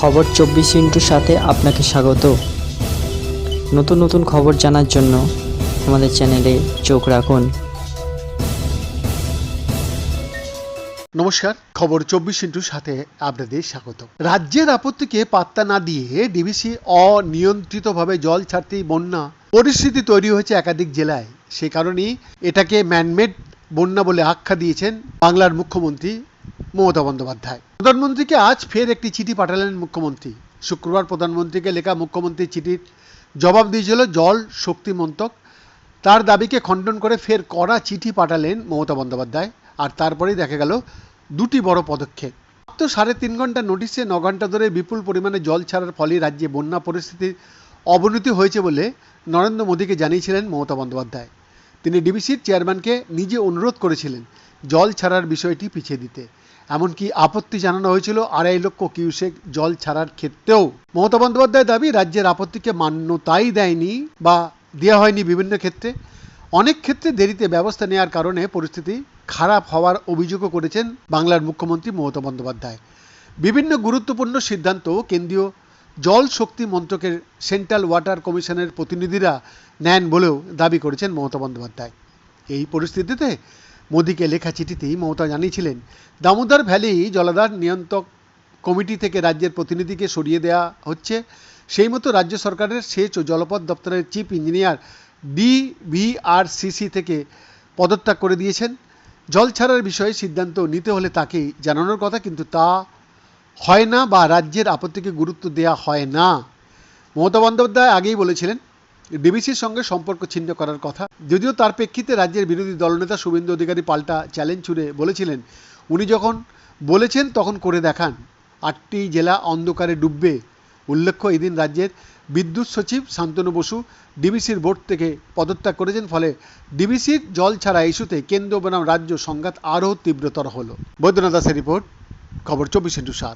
খবর 24 সাথে আপনাকে স্বাগত। নতুন নতুন খবর জানার জন্য আমাদের চ্যানেলে চোখ রাখুন। নমস্কার, খবর 24 সাথে আপনাদের স্বাগত। রাজ্যের আপত্তিকে পাত্তা না দিয়ে ডিভিসি অনিয়ন্ত্রিতভাবে জল ছাড়তেই বন্যা পরিস্থিতি তৈরি হয়েছে একাধিক জেলায়। সে কারণেই এটাকে ম্যানমেড বন্যা বলে আখ্যা দিয়েছেন বাংলার মুখ্যমন্ত্রী মমতা বন্দ্যোপাধ্যায়। প্রধানমন্ত্রীকে আজ ফের একটি চিঠি পাঠালেন মুখ্যমন্ত্রী। শুক্রবার প্রধানমন্ত্রীকে লেখা মুখ্যমন্ত্রীর চিঠির জবাব দিয়েছিল জল শক্তি মন্ত্রক। তার দাবিকে খণ্ডন করে ফের কড়া চিঠি পাঠালেন মমতা বন্দ্যোপাধ্যায়। আর তারপরেই দেখা গেল দুটি বড় পদক্ষেপ। মাত্র 3.5 ঘন্টা নোটিশে 9 ঘন্টা ধরে বিপুল পরিমাণে জল ছাড়ার ফলে রাজ্যে বন্যা পরিস্থিতির অবনতি হয়েছে বলে নরেন্দ্র মোদীকে জানিয়েছিলেন মমতা বন্দ্যোপাধ্যায়। তিনি ডিবিসির চেয়ারম্যানকে নিজে অনুরোধ করেছিলেন জল ছাড়ার বিষয়টি পিছিয়ে দিতে। এমনকি আপত্তি জানানো হয়েছিল 2.5 লক্ষ কিউসেক জল ছাড়ার ক্ষেত্রেও। মমতা বন্দ্যোপাধ্যায়ের দাবি রাজ্যের আপত্তিকে মান্যতাই দেয়নি বা দেওয়া হয়নি বিভিন্ন ক্ষেত্রে। অনেক ক্ষেত্রে দেরিতে ব্যবস্থা নেওয়ার কারণে পরিস্থিতি খারাপ হওয়ার অভিযোগও করেছেন বাংলার মুখ্যমন্ত্রী মমতা বন্দ্যোপাধ্যায়। বিভিন্ন গুরুত্বপূর্ণ সিদ্ধান্ত কেন্দ্রীয় জল শক্তি মন্ত্রকের সেন্ট্রাল ওয়াটার কমিশনের প্রতিনিধিরা নেন বলেও দাবি করেছেন মমতা বন্দ্যোপাধ্যায়। এই পরিস্থিতিতে মোদীকে লেখা চিঠিতেই মমতা জানিয়েছিলেন দামোদর ভ্যালি জলাধার নিয়ন্ত্রক কমিটি থেকে রাজ্যের প্রতিনিধিকে সরিয়ে দেওয়া হচ্ছে। সেই মতো রাজ্য সরকারের সেচ ও জলপথ দপ্তরের চিফ ইঞ্জিনিয়ার DVRCC থেকে পদত্যাগ করে দিয়েছেন। জল ছাড়ার বিষয়ে সিদ্ধান্ত নিতে হলে তাকেই জানানোর কথা, কিন্তু তা হয় না বা রাজ্যের আপত্তিকে গুরুত্ব দেওয়া হয় না। মমতা বন্দ্যোপাধ্যায় আগেই বলেছিলেন ডিবিসির সঙ্গে সম্পর্ক ছিন্ন করার কথা। যদিও তার প্রেক্ষিতে রাজ্যের বিরোধী দলনেতা শুভেন্দু অধিকারী পাল্টা চ্যালেঞ্জ ছুড়ে বলেছিলেন উনি যখন বলেছেন তখন করে দেখান। 8টি জেলা অন্ধকারে ডুববে। উল্লেখ্য, এদিন রাজ্যের বিদ্যুৎ সচিব শান্তনু বসু ডিবিসির বোর্ড থেকে পদত্যাগ করেছেন। ফলে ডিবিসির জল ছাড়া ইস্যুতে কেন্দ্র বনাম রাজ্য সংঘাত আরও তীব্রতর হলো। বৈদ্যনাথ দাসের রিপোর্ট, খবর 24/7।